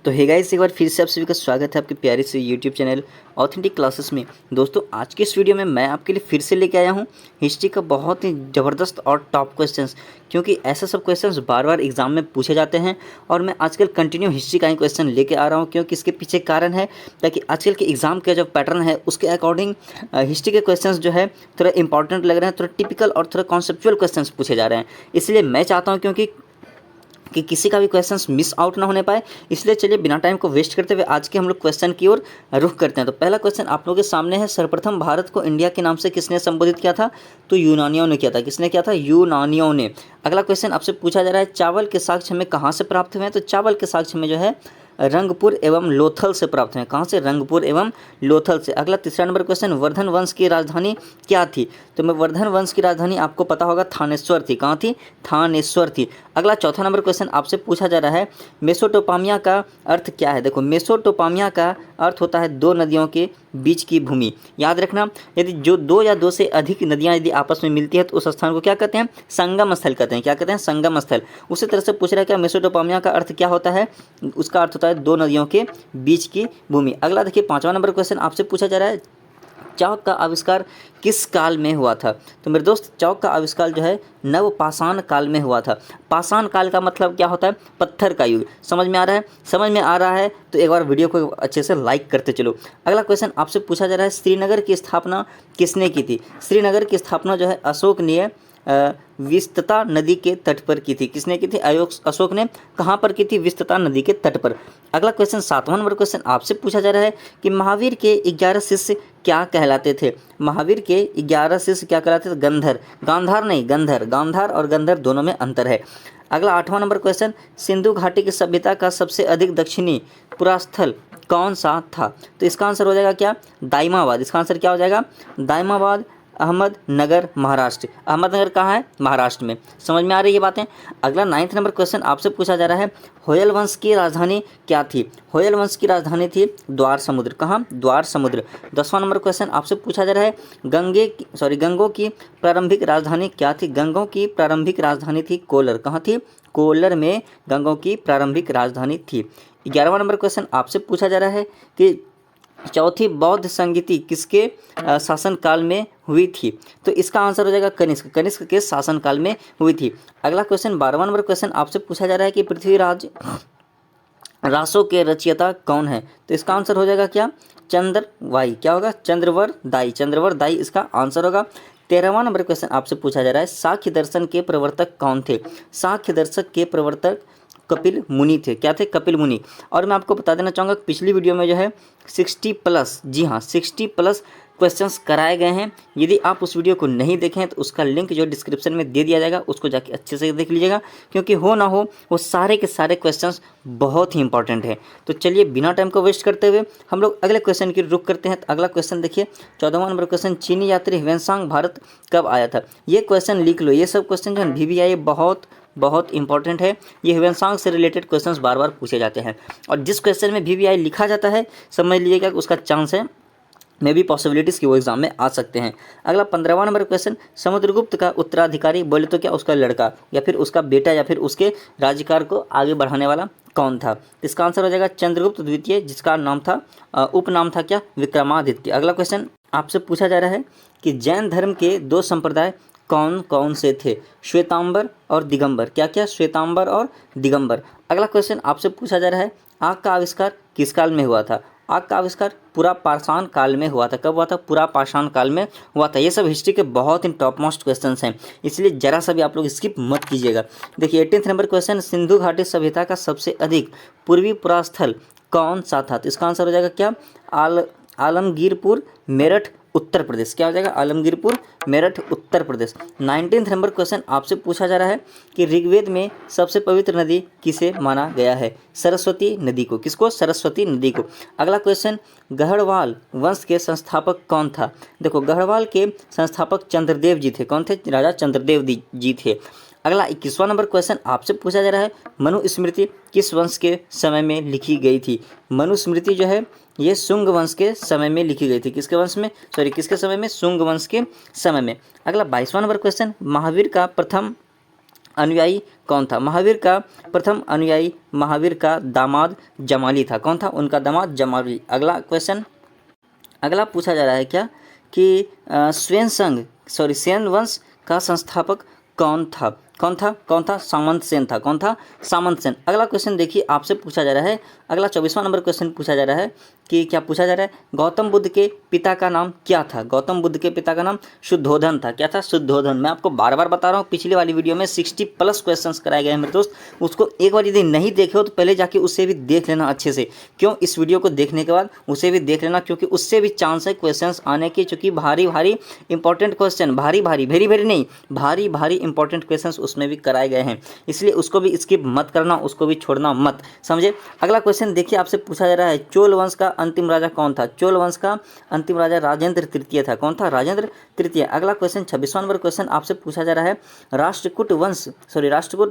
तो hey guys, एक बार फिर से आप सभी का स्वागत है आपके प्यारे से यूट्यूब चैनल ऑथेंटिक क्लासेस में। दोस्तों, आज के इस वीडियो में मैं आपके लिए फिर से लेके आया हूँ हिस्ट्री का बहुत ही ज़बरदस्त और टॉप क्वेश्चंस, क्योंकि ऐसे सब क्वेश्चंस बार बार एग्जाम में पूछे जाते हैं और मैं आजकल कंटिन्यू हिस्ट्री का ही क्वेश्चन लेके आ रहा हूँ, क्योंकि इसके पीछे कारण है ताकि आजकल के एग्जाम का जो पैटर्न है उसके अकॉर्डिंग हिस्ट्री के क्वेश्चन जो है थोड़ा इंपॉर्टेंट लग रहे हैं, थोड़ा टिपिकल और थोड़ा कॉन्सेप्चुअल क्वेश्चन पूछे जा रहे हैं। इसलिए मैं चाहता हूँ कि किसी का भी क्वेश्चंस मिस आउट ना होने पाए, इसलिए चलिए बिना टाइम को वेस्ट करते हुए आज के हम लोग क्वेश्चन की ओर रुख करते हैं। तो पहला क्वेश्चन आप लोगों के सामने है, सर्वप्रथम भारत को इंडिया के नाम से किसने संबोधित किया था? तो यूनानियों ने किया था। किसने किया था? यूनानियों ने। अगला क्वेश्चन आपसे पूछा जा रहा है, चावल के साक्ष्य हमें कहाँ से प्राप्त हुए हैं? तो चावल के साक्ष्य में जो है रंगपुर एवं लोथल से प्राप्त हुए हैं। कहाँ से? रंगपुर एवं लोथल से। अगला तीसरा नंबर क्वेश्चन, वर्धन वंश की राजधानी क्या थी? तो मैं वर्धन वंश की राजधानी आपको पता होगा थानेश्वर थी। कहाँ थी? थानेश्वर थी। अगला चौथा नंबर क्वेश्चन आपसे पूछा जा रहा है, मेसोटोपामिया का अर्थ क्या है? देखो, मेसोटोपामिया का अर्थ होता है दो नदियों के बीच की भूमि। याद रखना, यदि जो दो या दो से अधिक नदियाँ यदि आपस में मिलती है तो उस स्थान को क्या कहते हैं? संगम स्थल कहते हैं। क्या कहते हैं? संगम स्थल। उसी तरह से पूछ रहा है क्या मेसोटोपामिया का अर्थ क्या होता है? उसका अर्थ होता है दो नदियों के बीच की भूमि। अगला देखिए, पांचवा नंबर क्वेश्चन आपसे पूछा जा रहा है, चौक का आविष्कार किस काल में हुआ था? तो मेरे दोस्त, चौक का आविष्कार जो है नवपाषाण काल में हुआ था। पाषाण काल का मतलब क्या होता है? पत्थर का युग। समझ में आ रहा है? समझ में आ रहा है तो एक बार वीडियो को अच्छे से लाइक करते चलो। अगला क्वेश्चन आपसे पूछा जा रहा है, श्रीनगर की स्थापना किसने की थी? श्रीनगर की स्थापना जो है अशोक ने विस्तता नदी के तट पर की थी। किसने की थी? अशोक ने। कहाँ पर की थी? विस्तता नदी के तट पर। अगला क्वेश्चन, सातवां नंबर क्वेश्चन आपसे पूछा जा रहा है कि महावीर के 11 शिष्य क्या कहलाते थे? महावीर के 11 शिष्य क्या कहलाते थे? गंधर। गांधार नहीं, गंधर। गांधार और गंधर दोनों में अंतर है। अगला आठवां नंबर क्वेश्चन, सिंधु घाटी की सभ्यता का सबसे अधिक दक्षिणी पुरास्थल कौन सा था? तो इसका आंसर हो जाएगा क्या? दाइमाबाद। इसका आंसर क्या हो जाएगा? दाइमाबाद, अहमदनगर, महाराष्ट्र। अहमदनगर कहाँ है? महाराष्ट्र में। समझ में आ रही है बातें? अगला 9वां नंबर क्वेश्चन आपसे पूछा जा रहा है, होयल वंश की राजधानी क्या थी? होयल वंश की राजधानी थी द्वार समुद्र। कहाँ? द्वार समुद्र। 10वां नंबर क्वेश्चन आपसे पूछा जा रहा है, गंगों की प्रारंभिक राजधानी क्या थी? गंगों की प्रारंभिक राजधानी थी कोलर। कहाँ थी? कोलर में गंगों की प्रारंभिक राजधानी थी। 11वां नंबर क्वेश्चन आपसे पूछा जा रहा है कि चौथी बौद्ध संगीति किसके शासनकाल में हुई थी? तो इसका आंसर हो जाएगा कनिष्क। कनिष्क के शासनकाल में हुई थी। अगला क्वेश्चन, 12वां नंबर क्वेश्चन आपसे पूछा जा रहा है कि पृथ्वीराज रासों के रचयिता कौन है? तो इसका आंसर हो जाएगा क्या? चंद्रवाई। क्या होगा? चंद्रवरदाई। चंद्रवरदाई इसका आंसर होगा। 13वां नंबर क्वेश्चन आपसे पूछा जा रहा है, सांख्य दर्शन के प्रवर्तक कौन थे? सांख्य दर्शक के प्रवर्तक कपिल मुनि थे। क्या थे? कपिल मुनि। और मैं आपको बता देना चाहूँगा, पिछली वीडियो में जो है 60+, जी हाँ 60+ क्वेश्चंस कराए गए हैं। यदि आप उस वीडियो को नहीं देखें तो उसका लिंक जो डिस्क्रिप्शन में दे दिया जाएगा, उसको जाके अच्छे से देख लीजिएगा, क्योंकि हो ना हो वो सारे के सारे क्वेश्चंस बहुत ही इंपॉर्टेंट है। तो चलिए बिना टाइम को वेस्ट करते हुए हम लोग अगले क्वेश्चन की रुख करते हैं। तो अगला क्वेश्चन देखिए, 14वां नंबर क्वेश्चन, चीनी यात्री ह्वेनसांग भारत कब आया था? ये क्वेश्चन लिख लो। ये सब क्वेश्चन जो है VVI बहुत इंपॉर्टेंट है। ये ह्वेनसांग से रिलेटेड क्वेश्चंस बार बार पूछे जाते हैं, और जिस क्वेश्चन में VVI लिखा जाता है समझ लीजिएगा कि उसका चांस है मे भी पॉसिबिलिटीज़ कि वो एग्जाम में आ सकते हैं। अगला 15वां नंबर क्वेश्चन, समुद्रगुप्त का उत्तराधिकारी बोले तो क्या उसका लड़का या फिर उसका बेटा या फिर उसके राज्यकाल को आगे बढ़ाने वाला कौन था? इसका आंसर हो जाएगा चंद्रगुप्त द्वितीय, जिसका नाम था उपनाम था क्या? विक्रमादित्य। अगला क्वेश्चन आपसे पूछा जा रहा है कि जैन धर्म के दो संप्रदाय कौन कौन से थे? श्वेतांबर और दिगंबर। क्या क्या? श्वेतांबर और दिगंबर। अगला क्वेश्चन आपसे पूछा जा रहा है, आग का आविष्कार किस काल में हुआ था? आग का आविष्कार पुरापाषाण काल में हुआ था। कब हुआ था? पुरापाषाण काल में हुआ था। ये सब हिस्ट्री के बहुत ही टॉप मोस्ट क्वेश्चंस हैं, इसलिए जरा सा भी आप लोग स्किप मत कीजिएगा। देखिए 18वां नंबर क्वेश्चन, सिंधु घाटी सभ्यता का सबसे अधिक पूर्वी पुरास्थल कौन सा था? तो इसका आंसर हो जाएगा क्या? आलमगीरपुर, मेरठ, उत्तर प्रदेश। क्या हो जाएगा? आलमगीरपुर, मेरठ, उत्तर प्रदेश। 19वां नंबर क्वेश्चन आपसे पूछा जा रहा है कि ऋग्वेद में सबसे पवित्र नदी किसे माना गया है? सरस्वती नदी को। किसको? सरस्वती नदी को। अगला क्वेश्चन, गढ़वाल वंश के संस्थापक कौन था? देखो, गढ़वाल के संस्थापक चंद्रदेव जी थे। कौन थे? राजा चंद्रदेव जी थे। अगला 21वां नंबर क्वेश्चन आपसे पूछा जा रहा है, मनुस्मृति किस वंश के समय में लिखी गई थी? मनुस्मृति जो है ये शुंग वंश के समय में लिखी गई थी। किसके वंश में? किसके समय में? शुंग वंश के समय में। अगला 22वां नंबर क्वेश्चन, महावीर का प्रथम अनुयायी कौन था? महावीर का प्रथम अनुयायी महावीर का दामाद जमाली था। कौन था? उनका दामाद जमाली। अगला क्वेश्चन, अगला पूछा जा रहा है क्या कि सेन वंश का संस्थापक कौन था? कौन था? सामंत सेन था। कौन था? सामंत सेन। अगला क्वेश्चन देखिए आपसे पूछा जा रहा है, अगला 24वां नंबर क्वेश्चन पूछा जा रहा है कि क्या पूछा जा रहा है? गौतम बुद्ध के पिता का नाम क्या था? गौतम बुद्ध के पिता का नाम शुद्धोधन था। क्या था? शुद्धोधन। मैं आपको बार बार बता रहा हूँ, पिछली वाली वीडियो में 60+ क्वेश्चंस कराए गए हैं मेरे दोस्त, उसको एक बार यदि नहीं देखे हो तो पहले जाके उससे भी देख लेना अच्छे से। क्यों? इस वीडियो को देखने के बाद उसे भी देख लेना, क्योंकि उससे भी चांस है क्वेश्चंस आने की, चूँकि भारी भारी इंपॉर्टेंट क्वेश्चन, भारी भारी वेरी वेरी नहीं, भारी भारी इंपॉर्टेंट क्वेश्चंस उसमें भी कराए गए हैं, इसलिए उसको भी स्किप मत करना, उसको भी छोड़ना मत, समझे। अगला क्वेश्चन देखिए आपसे पूछा जा रहा है, चोल वंश का अंतिम राजा कौन था? चोल वंश का अंतिम राजा राजेंद्र तृतीय था। कौन था? राजेंद्र तृतीय। अगला क्वेश्चन 26वां नंबर क्वेश्चन आपसे पूछा जा रहा है, राष्ट्रकूट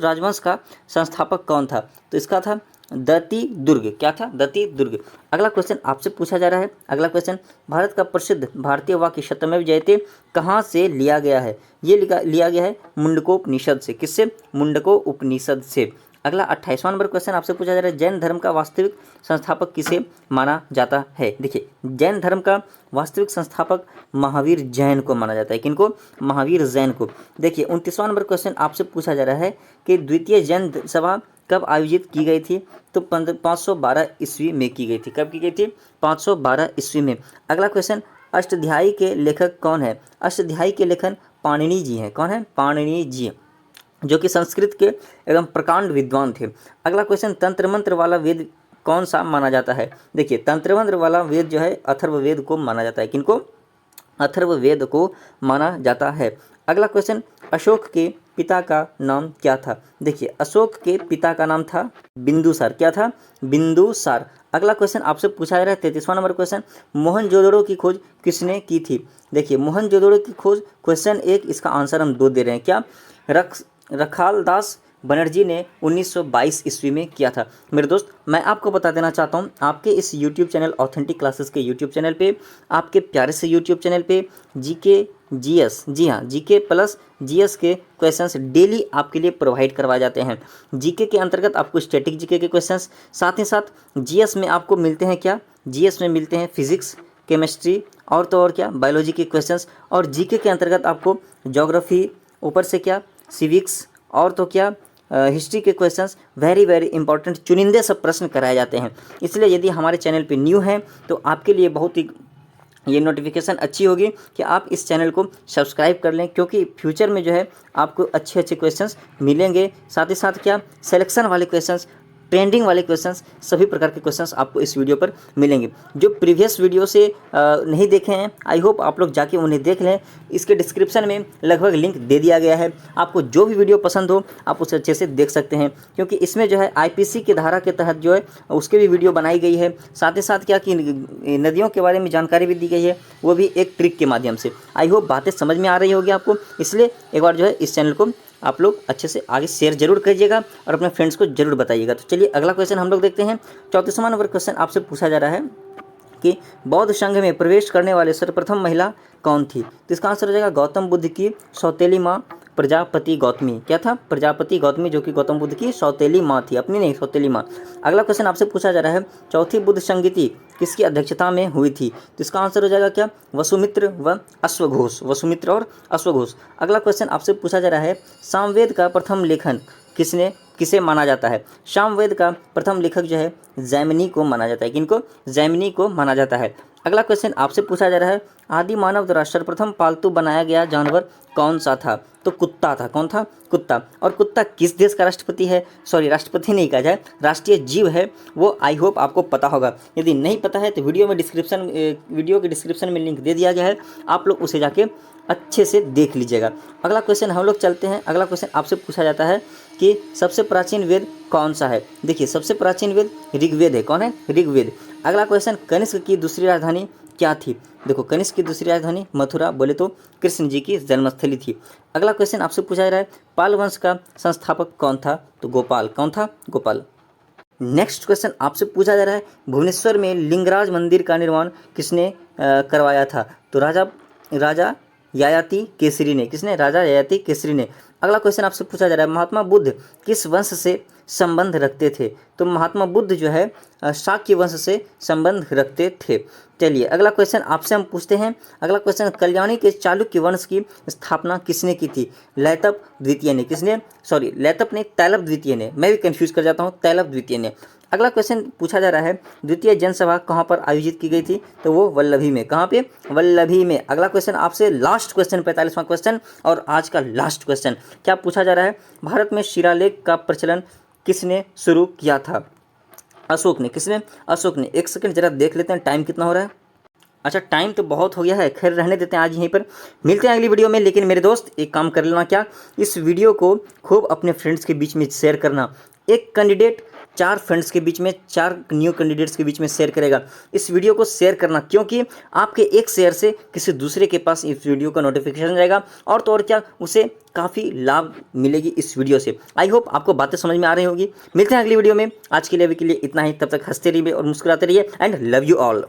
राजवंश का संस्थापक कौन था? तो इसका था दत्ती दुर्ग। क्या था? दत्ती दुर्ग। अगला क्वेश्चन आपसे पूछा जा रहा है, अगला क्वेश्चन, भारत का प्रसिद्ध भारतीय वाक्य सत्यमेव जयते कहाँ से लिया गया है? ये लिया गया है मुंडकोपनिषद से। किससे? मुंडकोपनिषद से। अगला 28वां नंबर क्वेश्चन आपसे पूछा जा रहा है, जैन धर्म का वास्तविक संस्थापक किसे माना जाता है? देखिए, जैन धर्म का वास्तविक संस्थापक महावीर जैन को माना जाता है। किनको? महावीर जैन को। देखिए 29वां नंबर क्वेश्चन आपसे पूछा जा रहा है कि द्वितीय जैन सभा कब आयोजित की गई थी? तो 512 ईस्वी में की गई थी। कब की गई थी? 512 ईस्वी में। अगला क्वेश्चन, अष्टाध्यायी के लेखक कौन है? अष्टाध्यायी के लेखन पाणिनि जी हैं। कौन है? पाणिनि जी, जो कि संस्कृत के एवं प्रकांड विद्वान थे। अगला क्वेश्चन, तंत्र मंत्र वाला वेद कौन सा माना जाता है? देखिए, तंत्र मंत्र वाला वेद जो है अथर्ववेद को माना जाता है। किनको? अथर्ववेद को माना जाता है। अगला क्वेश्चन, अशोक के पिता का नाम क्या था? देखिए, अशोक के पिता का नाम था बिंदुसार। क्या था? बिंदुसार। अगला क्वेश्चन आपसे पूछा जा रहा है 33वां नंबर क्वेश्चन, मोहनजोदड़ो की खोज किसने की थी? देखिए, मोहनजोदड़ो की खोज क्वेश्चन 1, इसका आंसर हम 2 दे रहे हैं। क्या? रखालदास बनर्जी ने 1922 ईस्वी में किया था। मेरे दोस्त, मैं आपको बता देना चाहता हूँ, आपके इस YouTube चैनल ऑथेंटिक क्लासेस के YouTube चैनल पे, आपके प्यारे से YouTube चैनल पे जीके जीएस, जी हाँ, जीके प्लस जीएस के क्वेश्चंस डेली आपके लिए प्रोवाइड करवाए जाते हैं। जीके के अंतर्गत आपको स्टैटिक जीके के क्वेश्चंस, साथ ही साथ जीएस में आपको मिलते हैं क्या? जीएस में मिलते हैं फिजिक्स, केमिस्ट्री और तो और क्या, बायोलॉजी के क्वेश्चंस। और जीके के अंतर्गत आपको ज्योग्राफी, ऊपर से क्या, सिविक्स और तो क्या, हिस्ट्री के क्वेश्चंस, वेरी वेरी इंपॉर्टेंट चुनिंदे सब प्रश्न कराए जाते हैं। इसलिए यदि हमारे चैनल पे न्यू हैं तो आपके लिए बहुत ही ये नोटिफिकेशन अच्छी होगी कि आप इस चैनल को सब्सक्राइब कर लें, क्योंकि फ्यूचर में जो है आपको अच्छे अच्छे क्वेश्चंस मिलेंगे। साथ ही साथ क्या, सिलेक्शन वाले क्वेश्चंस, ट्रेंडिंग वाले क्वेश्चंस, सभी प्रकार के क्वेश्चंस आपको इस वीडियो पर मिलेंगे। जो प्रीवियस वीडियो से नहीं देखे हैं, आई होप आप लोग जाके उन्हें देख लें। इसके डिस्क्रिप्शन में लगभग लिंक दे दिया गया है, आपको जो भी वीडियो पसंद हो आप उसे अच्छे से देख सकते हैं, क्योंकि इसमें जो है आईपीसी की धारा के तहत जो है उसके भी वीडियो बनाई गई है। साथ ही साथ क्या कि नदियों के बारे में जानकारी भी दी गई है, वो भी एक ट्रिक के माध्यम से। आई होप बातें समझ में आ रही होगी आपको, इसलिए एक बार जो है इस चैनल को आप लोग अच्छे से आगे शेयर जरूर कीजिएगा और अपने फ्रेंड्स को जरूर बताइएगा। तो चलिए अगला क्वेश्चन हम लोग देखते हैं। 34वां नंबर क्वेश्चन आपसे पूछा जा रहा है कि बौद्ध संघ में प्रवेश करने वाले सर्वप्रथम महिला कौन थी? तो इसका आंसर हो जाएगा गौतम बुद्ध की सौतेली माँ प्रजापति गौतमी। क्या था? प्रजापति गौतमी, जो कि गौतम बुद्ध की सौतेली माँ थी, अपनी नहीं, सौतेली माँ। अगला क्वेश्चन आपसे पूछा जा रहा है, चौथी बुद्ध संगीति किसकी अध्यक्षता में हुई थी? तो इसका आंसर हो जाएगा क्या? वसुमित्र व अश्वघोष, वसुमित्र और अश्वघोष। अगला क्वेश्चन आपसे पूछा जा रहा है, सामवेद का प्रथम लेखन किसे माना जाता है? सामवेद का प्रथम लेखक जो है जैमिनी को माना जाता है। किनको? जैमिनी को माना जाता है। अगला क्वेश्चन आपसे पूछा जा रहा है, आदि मानव द्वारा सर्वप्रथम पालतू बनाया गया जानवर कौन सा था? तो कुत्ता था। कौन था? कुत्ता। और कुत्ता किस देश का राष्ट्रपति है? सॉरी, राष्ट्रपति नहीं कहा जाए, राष्ट्रीय जीव है, वो आई होप आपको पता होगा। यदि नहीं पता है तो वीडियो के डिस्क्रिप्शन में लिंक दे दिया गया है, आप लोग उसे जाके अच्छे से देख लीजिएगा। अगला क्वेश्चन हम लोग चलते हैं। अगला क्वेश्चन आपसे पूछा जाता है कि सबसे प्राचीन वेद कौन सा है? देखिए, सबसे प्राचीन वेद ऋग्वेद है। कौन है? ऋग्वेद। अगला क्वेश्चन, कनिष्क की दूसरी राजधानी क्या थी? देखो, कनिष्क की दूसरी राजधानी मथुरा, बोले तो कृष्ण जी की जन्मस्थली थी। अगला क्वेश्चन आपसे पूछा जा रहा है, पाल वंश का संस्थापक कौन था? तो गोपाल। कौन था? गोपाल। नेक्स्ट क्वेश्चन आपसे पूछा जा रहा है, भुवनेश्वर में लिंगराज मंदिर का निर्माण किसने करवाया था? तो राजा ययाति केसरी ने। किसने? राजा ययाति केसरी ने। अगला क्वेश्चन आपसे पूछा जा रहा है, महात्मा बुद्ध किस वंश से संबंध रखते थे? तो महात्मा बुद्ध जो है शाक्य वंश से संबंध रखते थे। चलिए अगला क्वेश्चन आपसे हम पूछते हैं। अगला क्वेश्चन, कल्याणी के चालुक्य वंश की स्थापना किसने की थी? लैतप द्वितीय ने। किसने? सॉरी, लैतप ने, तैलप द्वितीय ने। मैं भी कंफ्यूज कर जाता हूँ, तैलप द्वितीय ने। अगला क्वेश्चन पूछा जा रहा है, द्वितीय जनसभा कहाँ पर आयोजित की गई थी? तो वो वल्लभी में। कहाँ पे? वल्लभी में। अगला क्वेश्चन आपसे, लास्ट क्वेश्चन, 45वां क्वेश्चन और आज का लास्ट क्वेश्चन क्या पूछा जा रहा है, भारत में शिलालेख का प्रचलन किसने शुरू किया था? अशोक ने। किसने? अशोक ने। एक सेकंड जरा देख लेते हैं टाइम कितना हो रहा है। अच्छा, टाइम तो बहुत हो गया है, खैर रहने देते हैं आज यहीं पर, मिलते हैं अगली वीडियो में। लेकिन मेरे दोस्त एक काम कर लेना, क्या इस वीडियो को खूब अपने फ्रेंड्स के बीच में शेयर करना। एक कैंडिडेट 4 फ्रेंड्स के बीच में, 4 न्यू कैंडिडेट्स के बीच में शेयर करेगा। इस वीडियो को शेयर करना, क्योंकि आपके एक शेयर से किसी दूसरे के पास इस वीडियो का नोटिफिकेशन जाएगा और तो और क्या, उसे काफ़ी लाभ मिलेगी इस वीडियो से। आई होप आपको बातें समझ में आ रही होगी। मिलते हैं अगली वीडियो में, आज के लिए अभी के लिए इतना ही। तब तक हंसते रहिए और मुस्कुराते रहिए एंड लव यू ऑल।